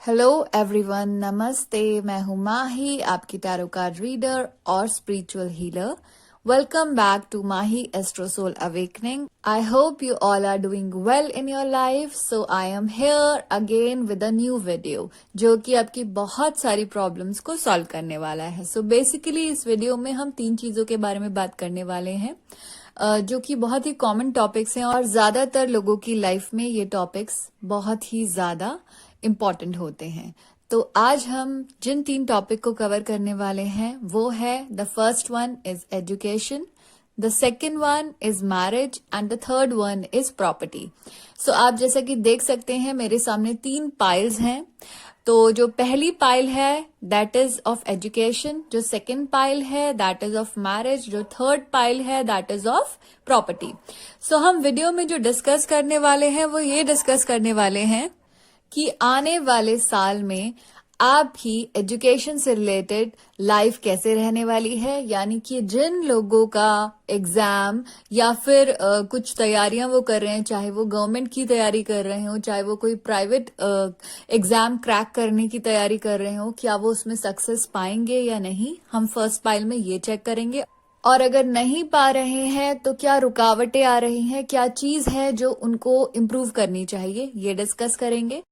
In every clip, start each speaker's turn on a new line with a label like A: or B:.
A: Hello everyone, नमस्ते। मैं हूं माही, आपकी टैरो कार्ड रीडर और spiritual healer. Welcome back to Mahi astro soul awakening. I hope you all are doing well in your life. So I am here again with a new video जो कि आपकी बहुत सारी प्रॉब्लम्स को solve करने वाला है। सो बेसिकली इस वीडियो में हम 3 चीजों के बारे में बात करने वाले हैं जो कि बहुत ही कॉमन टॉपिक्स हैं और ज्यादातर लोगों की लाइफ में ये टॉपिक्स बहुत ही ज्यादा इम्पॉर्टेंट होते हैं। तो आज हम जिन 3 टॉपिक को कवर करने वाले हैं वो है, the first one is education, the second one is marriage and the third one is property. So आप जैसा कि देख सकते हैं मेरे सामने 3 पाइल्स हैं। तो जो पहली पाइल है दैट इज ऑफ एजुकेशन, जो सेकंड पाइल है दैट इज ऑफ मैरिज, जो थर्ड पाइल है दैट इज ऑफ प्रॉपर्टी। सो हम वीडियो में जो डिस्कस करने वाले हैं वो ये डिस्कस करने वाले हैं कि आने वाले साल में आपकी एजुकेशन से रिलेटेड लाइफ कैसे रहने वाली है। यानी कि जिन लोगों का एग्जाम या फिर कुछ तैयारियां वो कर रहे हैं, चाहे वो गवर्नमेंट की तैयारी कर रहे हो, चाहे वो कोई प्राइवेट एग्जाम क्रैक करने की तैयारी कर रहे हो, क्या वो उसमें सक्सेस पाएंगे या नहीं, हम फर्स्ट पाइल में ये चेक करेंगे। और अगर नहीं पा रहे हैं तो क्या रुकावटें आ रही हैं, क्या चीज है जो उनको इम्प्रूव करनी चाहिए, ये डिस्कस करेंगे।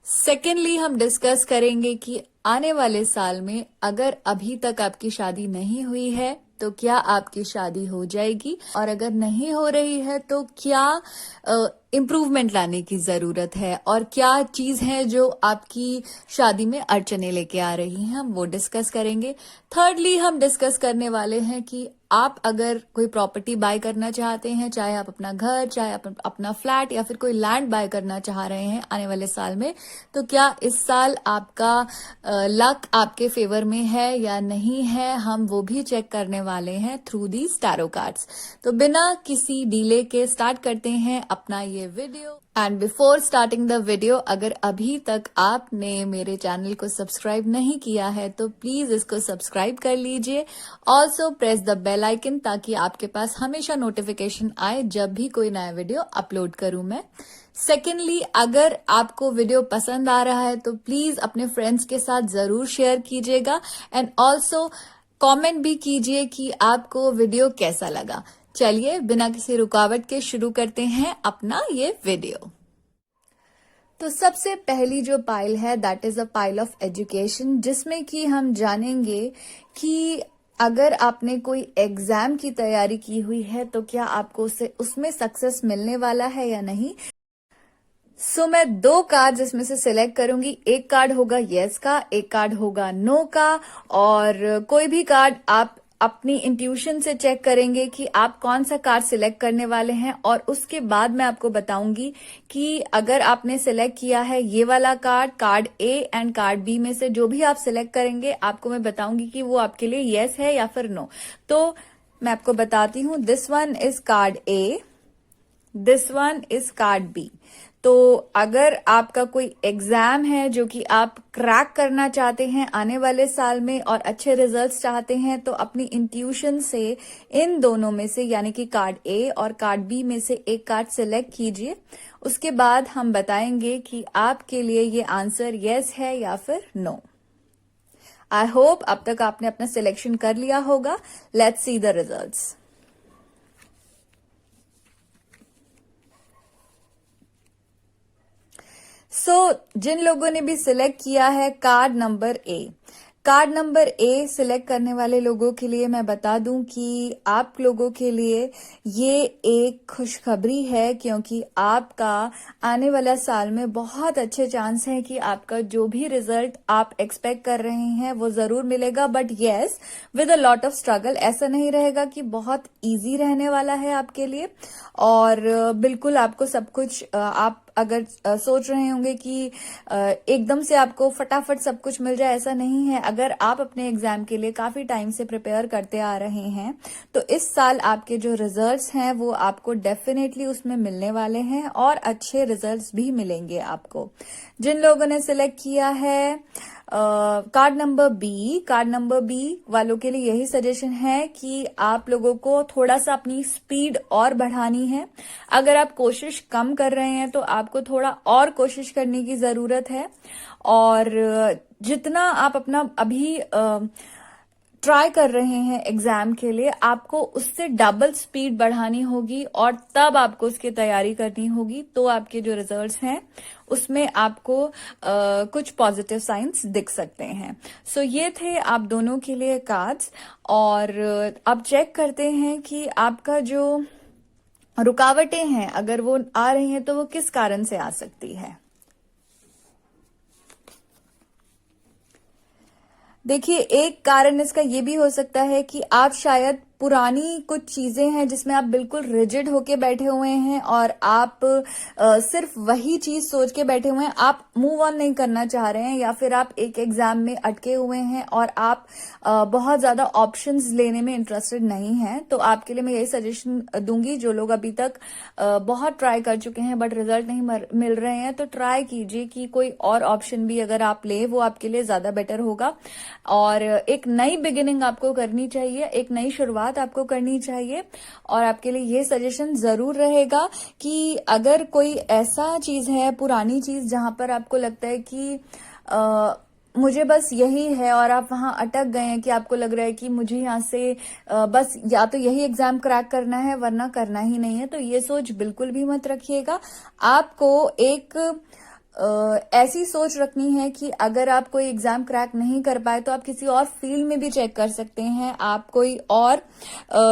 A: सेकेंडली हम डिस्कस करेंगे कि आने वाले साल में अगर अभी तक आपकी शादी नहीं हुई है तो क्या आपकी शादी हो जाएगी, और अगर नहीं हो रही है तो क्या इम्प्रूवमेंट लाने की जरूरत है, और क्या चीज है जो आपकी शादी में अड़चने लेके आ रही हैं, हम वो डिस्कस करेंगे। थर्डली हम डिस्कस करने वाले हैं कि आप अगर कोई प्रॉपर्टी बाय करना चाहते हैं, चाहे आप अपना घर, चाहे आप अपना फ्लैट या फिर कोई लैंड बाय करना चाह रहे हैं आने वाले साल में, तो क्या इस साल आपका लक आपके फेवर में है या नहीं है, हम वो भी चेक करने वाले हैं थ्रू दीज टैरो कार्ड्स। तो बिना किसी डिले के स्टार्ट करते हैं अपना ये video. And before starting the video, अगर अभी तक आपने मेरे चैनल को सब्सक्राइब नहीं किया है तो प्लीज इसको सब्सक्राइब कर लीजिए। Also press the bell icon ताकि आपके पास हमेशा नोटिफिकेशन आए जब भी कोई नया वीडियो अपलोड करूं मैं। सेकेंडली, अगर आपको वीडियो पसंद आ रहा है तो प्लीज अपने फ्रेंड्स के साथ जरूर शेयर कीजिएगा एंड ऑल्सो कमेंट भी कीजिए कि आपको वीडियो कैसा लगा। चलिए बिना किसी रुकावट के शुरू करते हैं अपना ये वीडियो। तो सबसे पहली जो पाइल है that is a pile of education, जिसमें कि हम जानेंगे कि अगर आपने कोई एग्जाम की तैयारी की हुई है तो क्या आपको उसमें सक्सेस मिलने वाला है या नहीं। सो मैं 2 कार्ड इसमें से सिलेक्ट करूंगी। एक कार्ड होगा यस का, एक कार्ड होगा नो का, और कोई भी कार्ड आप अपनी इंट्यूशन से चेक करेंगे कि आप कौन सा कार्ड सिलेक्ट करने वाले हैं, और उसके बाद मैं आपको बताऊंगी कि अगर आपने सिलेक्ट किया है ये वाला card, card A and card B में से जो भी आप सिलेक्ट करेंगे आपको मैं बताऊंगी कि वो आपके लिए यस है या फिर नो। तो मैं आपको बताती हूँ, this one is card A, this one is card B. तो अगर आपका कोई एग्जाम है जो कि आप क्रैक करना चाहते हैं आने वाले साल में और अच्छे रिजल्ट्स चाहते हैं, तो अपनी इंट्यूशन से इन दोनों में से यानी कि कार्ड ए और कार्ड बी में से एक कार्ड सिलेक्ट कीजिए। उसके बाद हम बताएंगे कि आपके लिए ये आंसर यस है या फिर नो। आई होप अब तक आपने अपना सिलेक्शन कर लिया होगा। Let's see the results. जिन लोगों ने भी सिलेक्ट किया है card number A, card number A select करने वाले लोगों के लिए मैं बता दूं कि आप लोगों के लिए ये एक खुशखबरी है, क्योंकि आपका आने वाला साल में बहुत अच्छे चांस हैं कि आपका जो भी रिजल्ट आप एक्सपेक्ट कर रहे हैं वो जरूर मिलेगा, but yes with a lot of struggle. ऐसा नहीं रहेगा कि बहुत इजी रहने वाला है आपके लिए, और बिल्कुल आपको सब कुछ आप अगर सोच रहे होंगे कि एकदम से आपको फटाफट सब कुछ मिल जाए, ऐसा नहीं है। अगर आप अपने एग्जाम के लिए काफी टाइम से प्रिपेयर करते आ रहे हैं तो इस साल आपके जो रिजल्ट्स हैं वो आपको डेफिनेटली उसमें मिलने वाले हैं और अच्छे रिजल्ट्स भी मिलेंगे आपको। जिन लोगों ने सिलेक्ट किया है कार्ड नंबर बी वालों के लिए यही सजेशन है कि आप लोगों को थोड़ा सा अपनी स्पीड और बढ़ानी है। अगर आप कोशिश कम कर रहे हैं तो आपको थोड़ा और कोशिश करने की जरूरत है। और जितना आप अपना अभी ट्राई कर रहे हैं एग्जाम के लिए, आपको उससे डबल स्पीड बढ़ानी होगी और तब आपको उसकी तैयारी करनी होगी, तो आपके जो रिजल्ट्स हैं उसमें आपको कुछ पॉजिटिव साइंस दिख सकते हैं। सो ये थे आप दोनों के लिए कार्ड्स। और अब चेक करते हैं कि आपका जो रुकावटें हैं अगर वो आ रही हैं तो वो किस कारण से आ सकती है। देखिए, एक कारण इसका ये भी हो सकता है कि आप शायद पुरानी कुछ चीजें हैं जिसमें आप बिल्कुल रिजिड होके बैठे हुए हैं और आप सिर्फ वही चीज सोच के बैठे हुए हैं, आप मूव ऑन नहीं करना चाह रहे हैं, या फिर आप एक एग्जाम में अटके हुए हैं और आप बहुत ज्यादा ऑप्शंस लेने में इंटरेस्टेड नहीं हैं। तो आपके लिए मैं यही सजेशन दूंगी, जो लोग अभी तक बहुत ट्राई कर चुके हैं बट रिजल्ट नहीं मिल रहे हैं, तो ट्राई कीजिए कि कोई और ऑप्शन भी अगर आप ले वो आपके लिए ज्यादा बेटर होगा। और एक नई बिगिनिंग आपको करनी चाहिए, एक नई शुरुआत आपको करनी चाहिए। और आपके लिए ये सजेशन जरूर रहेगा कि अगर कोई ऐसा चीज है, पुरानी चीज, जहां पर आपको लगता है कि मुझे बस यही है और आप वहां अटक गए हैं कि आपको लग रहा है कि मुझे यहाँ से बस या तो यही एग्जाम क्रैक करना है वरना करना ही नहीं है, तो ये सोच बिल्कुल भी मत रखिएगा। आपको एक ऐसी सोच रखनी है कि अगर आप कोई एग्जाम क्रैक नहीं कर पाए तो आप किसी और फील्ड में भी चेक कर सकते हैं, आप कोई और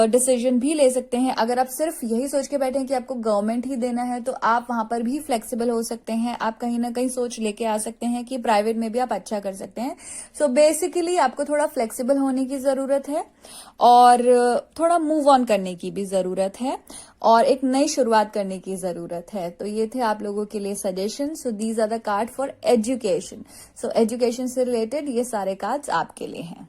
A: डिसीजन भी ले सकते हैं। अगर आप सिर्फ यही सोच के बैठे हैं कि आपको गवर्नमेंट ही देना है तो आप वहां पर भी फ्लेक्सिबल हो सकते हैं, आप कहीं ना कहीं सोच लेके आ सकते हैं कि प्राइवेट में भी आप अच्छा कर सकते हैं। सो बेसिकली आपको थोड़ा फ्लेक्सिबल होने की जरूरत है और थोड़ा मूव ऑन करने की भी जरूरत है और एक नई शुरुआत करने की जरूरत है। तो ये थे आप लोगों के लिए suggestion. So these are the card for education. So education से रिलेटेड ये सारे कार्ड्स आपके लिए हैं।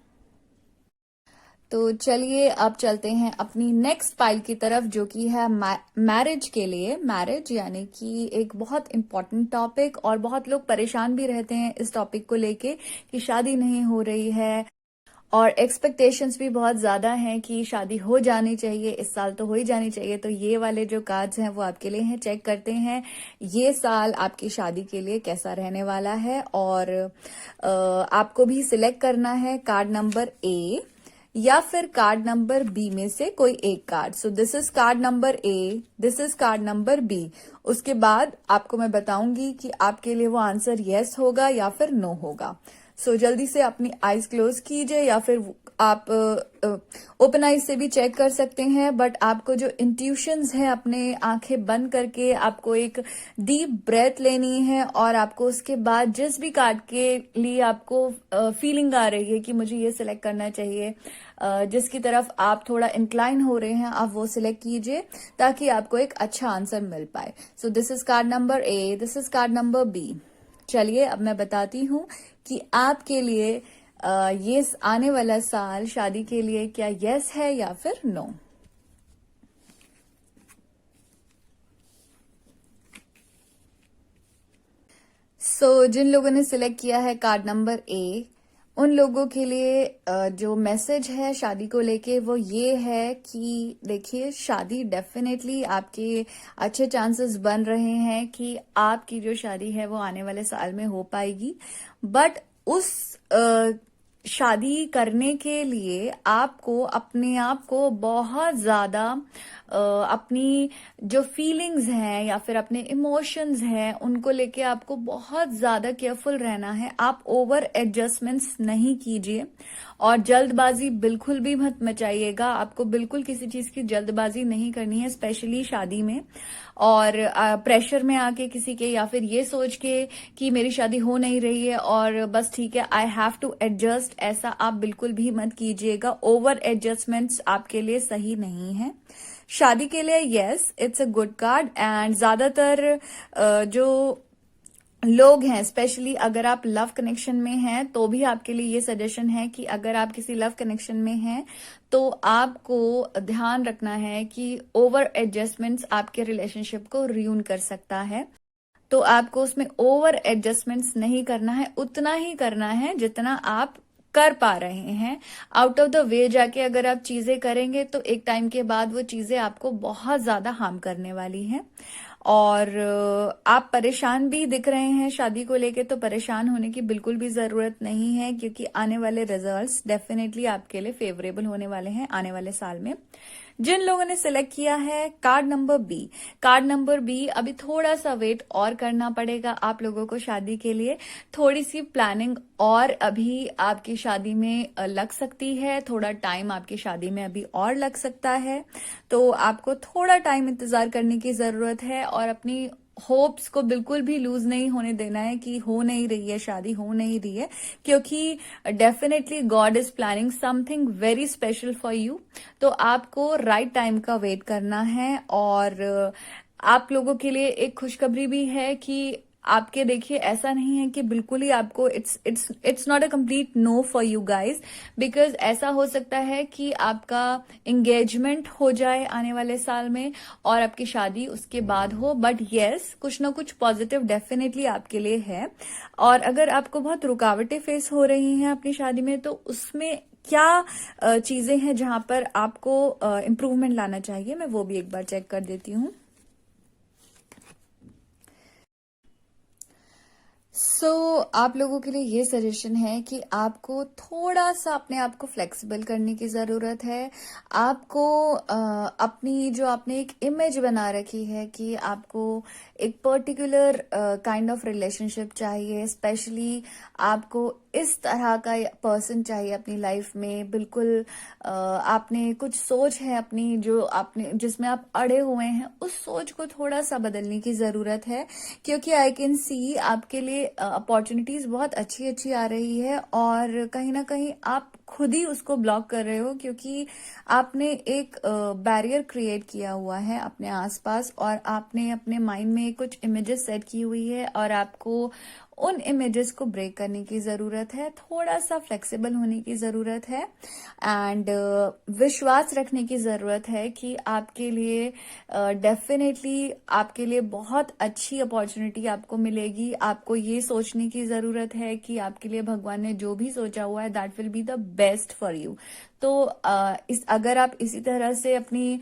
A: तो चलिए अब चलते हैं अपनी नेक्स्ट पाइल की तरफ, जो कि है मैरिज के लिए। मैरिज यानी कि एक बहुत इंपॉर्टेंट टॉपिक, और बहुत लोग परेशान भी रहते हैं इस टॉपिक को लेके कि शादी नहीं हो रही है और एक्सपेक्टेशंस भी बहुत ज्यादा हैं कि शादी हो जानी चाहिए, इस साल तो हो ही जानी चाहिए। तो ये वाले जो कार्ड्स हैं वो आपके लिए हैं। चेक करते हैं ये साल आपकी शादी के लिए कैसा रहने वाला है। और आपको भी सिलेक्ट करना है कार्ड नंबर ए या फिर कार्ड नंबर बी में से कोई एक card. So this is card number A, this is card number B. उसके बाद आपको मैं बताऊंगी कि आपके लिए वो आंसर यस होगा या फिर नो होगा। सो जल्दी से अपनी आईज क्लोज कीजिए या फिर आप ओपन आईज से भी चेक कर सकते हैं, बट आपको जो इंट्यूशंस है अपने आंखें बंद करके आपको एक डीप ब्रेथ लेनी है और आपको उसके बाद जिस भी कार्ड के लिए आपको फीलिंग आ रही है कि मुझे ये सिलेक्ट करना चाहिए, जिसकी तरफ आप थोड़ा इंक्लाइन हो रहे हैं, आप वो सिलेक्ट कीजिए ताकि आपको एक अच्छा आंसर मिल पाए। So this is card number A, this is card number B. चलिए अब मैं बताती हूँ कि आपके लिए ये आने वाला साल शादी के लिए क्या यस है या फिर नो। सो जिन लोगों ने सिलेक्ट किया है कार्ड नंबर ए, उन लोगों के लिए जो मैसेज है शादी को लेके वो ये है कि देखिए, शादी डेफिनेटली आपके अच्छे चांसेस बन रहे हैं कि आपकी जो शादी है वो आने वाले साल में हो पाएगी। बट उस शादी करने के लिए आपको अपने आप को बहुत ज्यादा अपनी जो फीलिंग्स हैं या फिर अपने इमोशंस हैं उनको लेके आपको बहुत ज्यादा केयरफुल रहना है। आप ओवर एडजस्टमेंट्स नहीं कीजिए और जल्दबाजी बिल्कुल भी मत मचाइएगा। आपको बिल्कुल किसी चीज की जल्दबाजी नहीं करनी है, स्पेशली शादी में। और प्रेशर में आके किसी के, या फिर ये सोच के कि मेरी शादी हो नहीं रही है और बस ठीक है आई हैव टू एडजस्ट, ऐसा आप बिल्कुल भी मत कीजिएगा। ओवर एडजस्टमेंट्स आपके लिए सही नहीं है। शादी के लिए yes, it's a good card. And ज्यादातर जो लोग हैं, स्पेशली अगर आप लव कनेक्शन में हैं तो भी आपके लिए ये सजेशन है कि अगर आप किसी लव कनेक्शन में हैं तो आपको ध्यान रखना है कि ओवर एडजस्टमेंट्स आपके रिलेशनशिप को रियून कर सकता है। तो आपको उसमें ओवर एडजस्टमेंट्स नहीं करना है, उतना ही करना है जितना आप कर पा रहे हैं। आउट ऑफ द वे जाके अगर आप चीजें करेंगे तो एक टाइम के बाद वो चीजें आपको बहुत ज्यादा हार्म करने वाली हैं। और आप परेशान भी दिख रहे हैं शादी को लेके, तो परेशान होने की बिल्कुल भी जरूरत नहीं है, क्योंकि आने वाले रिजल्ट्स डेफिनेटली आपके लिए फेवरेबल होने वाले हैं आने वाले साल में। जिन लोगों ने सिलेक्ट किया है card number B, card number B, अभी थोड़ा सा वेट और करना पड़ेगा आप लोगों को शादी के लिए। थोड़ी सी प्लानिंग और अभी आपकी शादी में लग सकती है, थोड़ा टाइम आपकी शादी में अभी और लग सकता है। तो आपको थोड़ा टाइम इंतजार करने की जरूरत है और अपनी होप्स को बिल्कुल भी लूज नहीं होने देना है कि हो नहीं रही है शादी, हो नहीं रही है, क्योंकि definitely God is planning something very special for you. तो आपको राइट टाइम का वेट करना है। और आप लोगों के लिए एक खुशखबरी भी है कि आपके, देखिए ऐसा नहीं है कि बिल्कुल ही आपको, it's not a complete no for you guys, because ऐसा हो सकता है कि आपका एंगेजमेंट हो जाए आने वाले साल में और आपकी शादी उसके बाद हो। बट येस, कुछ ना कुछ पॉजिटिव डेफिनेटली आपके लिए है। और अगर आपको बहुत रुकावटें फेस हो रही हैं अपनी शादी में, तो उसमें क्या चीजें हैं जहां पर आपको इम्प्रूवमेंट लाना चाहिए, मैं वो भी एक बार चेक कर देती हूँ। आप लोगों के लिए ये सजेशन है कि आपको थोड़ा सा अपने आप को फ्लेक्सिबल करने की जरूरत है। आपको अपनी जो आपने एक इमेज बना रखी है कि आपको एक पर्टिकुलर काइंड ऑफ रिलेशनशिप चाहिए, स्पेशली आपको इस तरह का पर्सन चाहिए अपनी लाइफ में, बिल्कुल आपने कुछ सोच है अपनी जो आपने जिसमें आप अड़े हुए हैं, उस सोच को थोड़ा सा बदलने की जरूरत है। क्योंकि आई कैन सी आपके लिए अपॉर्चुनिटीज बहुत अच्छी अच्छी आ रही है और कहीं ना कहीं आप खुद ही उसको ब्लॉक कर रहे हो, क्योंकि आपने एक बैरियर क्रिएट किया हुआ है अपने आसपास और आपने अपने माइंड में कुछ इमेजेस सेट की हुई है और आपको उन इमेजेस को ब्रेक करने की जरूरत है, थोड़ा सा फ्लेक्सिबल होने की जरूरत है एंड विश्वास रखने की जरूरत है कि आपके लिए डेफिनेटली आपके लिए बहुत अच्छी अपॉर्चुनिटी आपको मिलेगी। आपको ये सोचने की जरूरत है कि आपके लिए भगवान ने जो भी सोचा हुआ है that will be the best for you. तो अगर आप इसी तरह से अपनी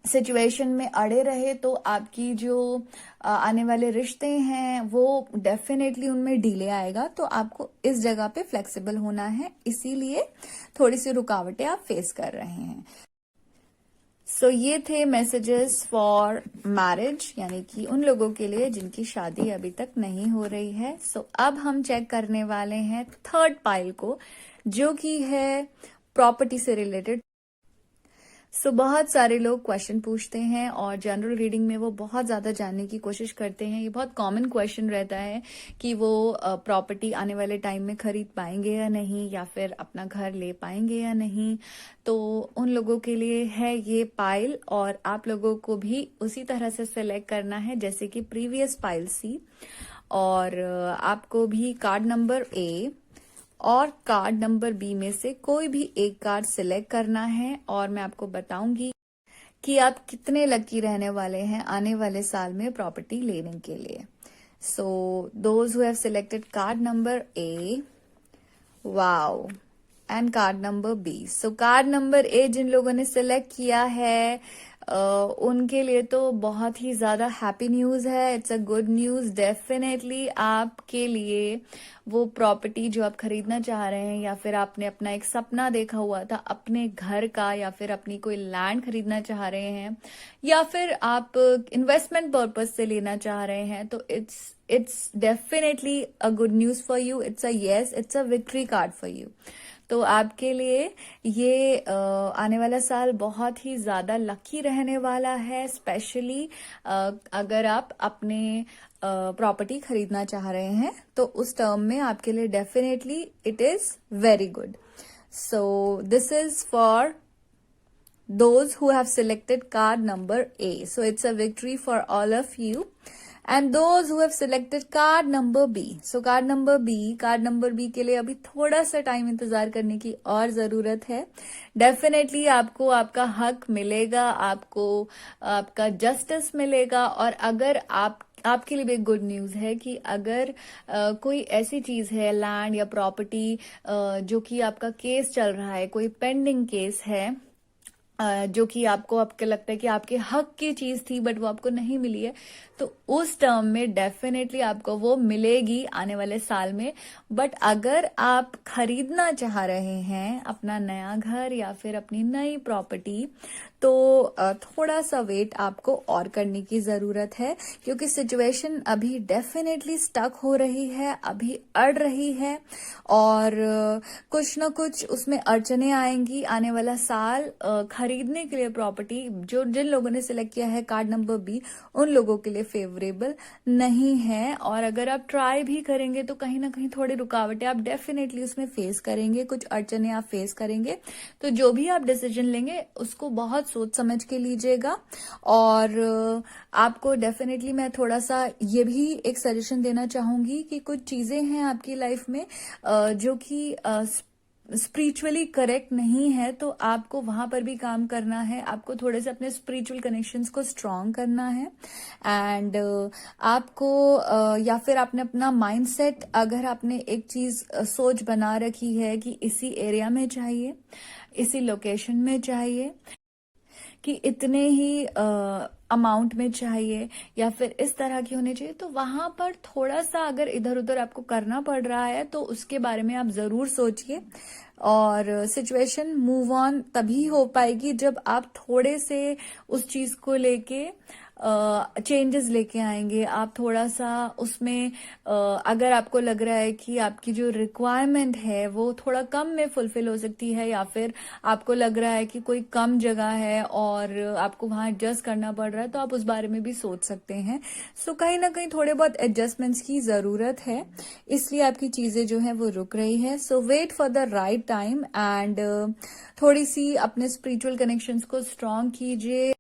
A: सिचुएशन में अड़े रहे तो आपकी जो आने वाले रिश्ते हैं वो डेफिनेटली उनमें डिले आएगा। तो आपको इस जगह पे फ्लेक्सिबल होना है, इसीलिए थोड़ी सी रुकावटें आप फेस कर रहे हैं। ये थे मैसेजेस फॉर मैरिज, यानी कि उन लोगों के लिए जिनकी शादी अभी तक नहीं हो रही है। अब हम चेक करने वाले हैं थर्ड पाइल को, जो कि है प्रॉपर्टी से रिलेटेड। बहुत सारे लोग क्वेश्चन पूछते हैं और जनरल रीडिंग में वो बहुत ज्यादा जानने की कोशिश करते हैं। ये बहुत कॉमन क्वेश्चन रहता है कि वो प्रॉपर्टी आने वाले टाइम में खरीद पाएंगे या नहीं, या फिर अपना घर ले पाएंगे या नहीं। तो उन लोगों के लिए है ये पाइल और आप लोगों को भी उसी तरह से सिलेक्ट करना है जैसे कि प्रीवियस पाइल सी। और आपको भी कार्ड नंबर ए और कार्ड नंबर बी में से कोई भी एक कार्ड सिलेक्ट करना है और मैं आपको बताऊंगी कि आप कितने लकी रहने वाले हैं आने वाले साल में प्रॉपर्टी लेने के लिए। Those who have selected card number A, wow, and card number B. Card number A जिन लोगों ने सिलेक्ट किया है उनके लिए तो बहुत ही ज्यादा हैप्पी न्यूज है। It's a good news. Definitely आपके लिए वो प्रॉपर्टी जो आप खरीदना चाह रहे हैं, या फिर आपने अपना एक सपना देखा हुआ था अपने घर का, या फिर अपनी कोई लैंड खरीदना चाह रहे हैं, या फिर आप इन्वेस्टमेंट पर्पज से लेना चाह रहे हैं, तो it's definitely a good news for you. It's a yes, it's a victory card for you. तो आपके लिए ये आने वाला साल बहुत ही ज्यादा लकी रहने वाला है, स्पेशली अगर आप अपने प्रॉपर्टी खरीदना चाह रहे हैं तो उस टर्म में आपके लिए definitely it is very good. This is for those who have selected card number A. It's a victory for all of you. And those who have selected card number B. Card number B के लिए अभी थोड़ा सा time इंतजार करने की और जरूरत है। डेफिनेटली आपको आपका हक मिलेगा, आपको आपका जस्टिस मिलेगा। और अगर आप आपके लिए भी एक गुड न्यूज़ है कि अगर कोई ऐसी चीज़ है, लैंड या प्रॉपर्टी, जो कि आपका केस चल रहा है, कोई पेंडिंग केस है, जो कि आपके लगता है कि आपके हक की चीज थी बट वो आपको नहीं मिली है, तो उस टर्म में डेफिनेटली आपको वो मिलेगी आने वाले साल में। बट अगर आप खरीदना चाह रहे हैं अपना नया घर या फिर अपनी नई प्रॉपर्टी, तो थोड़ा सा वेट आपको और करने की जरूरत है, क्योंकि सिचुएशन अभी डेफिनेटली स्टक हो रही है, अभी अड़ रही है, और कुछ ना कुछ उसमें अड़चने आएंगी। आने वाला साल खरीदने के लिए प्रॉपर्टी जो जिन लोगों ने सिलेक्ट किया है कार्ड नंबर बी, उन लोगों के लिए फेवरेबल नहीं है। और अगर आप ट्राई भी करेंगे तो कहीं ना कहीं थोड़ी रुकावटें आप डेफिनेटली उसमें फेस करेंगे, कुछ अड़चने आप फेस करेंगे। तो जो भी आप डिसीजन लेंगे उसको बहुत सोच समझ के लीजिएगा। और आपको डेफिनेटली मैं थोड़ा सा ये भी एक सजेशन देना चाहूंगी कि कुछ चीजें हैं आपकी लाइफ में जो कि स्पिरिचुअली करेक्ट नहीं है, तो आपको वहां पर भी काम करना है। आपको थोड़े से अपने स्पिरिचुअल कनेक्शंस को स्ट्रांग करना है। एंड आपको या फिर आपने अपना माइंडसेट, अगर आपने एक चीज सोच बना रखी है कि इसी एरिया में चाहिए, इसी लोकेशन में चाहिए, कि इतने ही अमाउंट में चाहिए, या फिर इस तरह की होनी चाहिए, तो वहां पर थोड़ा सा अगर इधर उधर आपको करना पड़ रहा है तो उसके बारे में आप जरूर सोचिए। और सिचुएशन मूव ऑन तभी हो पाएगी जब आप थोड़े से उस चीज को लेके चेंजेस लेके आएंगे। आप थोड़ा सा उसमें अगर आपको लग रहा है कि आपकी जो रिक्वायरमेंट है वो थोड़ा कम में फुलफिल हो सकती है, या फिर आपको लग रहा है कि कोई कम जगह है और आपको वहां एडजस्ट करना पड़ रहा है, तो आप उस बारे में भी सोच सकते हैं। सो कहीं ना कहीं थोड़े बहुत एडजस्टमेंट्स की जरूरत है, इसलिए आपकी चीजें जो है वो रुक रही है। So wait for the right time and थोड़ी सी अपने स्पिरिचुअल कनेक्शंस को स्ट्रांग कीजिए,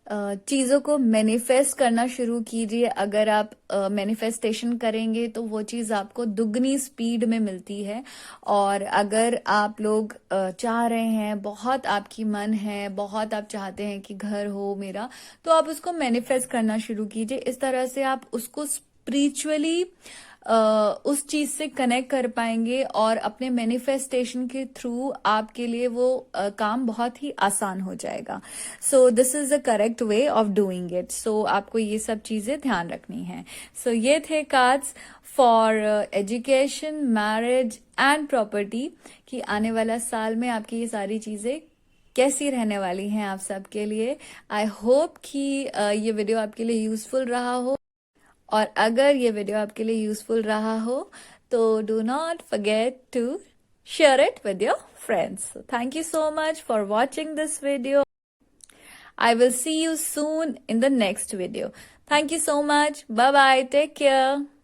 A: चीजों को मैनिफेस्ट करना शुरू कीजिए। अगर आप मैनिफेस्टेशन करेंगे तो वो चीज आपको दुगनी स्पीड में मिलती है। और अगर आप लोग चाह रहे हैं, बहुत आपकी मन है, बहुत आप चाहते हैं कि घर हो मेरा, तो आप उसको मैनिफेस्ट करना शुरू कीजिए। इस तरह से आप उसको स्पिरिचुअली उस चीज से कनेक्ट कर पाएंगे, और अपने मैनिफेस्टेशन के थ्रू आपके लिए वो काम बहुत ही आसान हो जाएगा। So this is the correct way of doing it. So आपको ये सब चीजें ध्यान रखनी है। सो ये थे cards for education, marriage and property, कि आने वाला साल में आपकी ये सारी चीजें कैसी रहने वाली हैं आप सबके लिए। आई होप कि ये वीडियो आपके लिए यूजफुल रहा हो, और अगर ये वीडियो आपके लिए यूजफुल रहा हो तो do not forget to share it with your friends. Thank you so much for watching this video. I will see you soon in the next video. Thank you so much. Bye bye. Take care.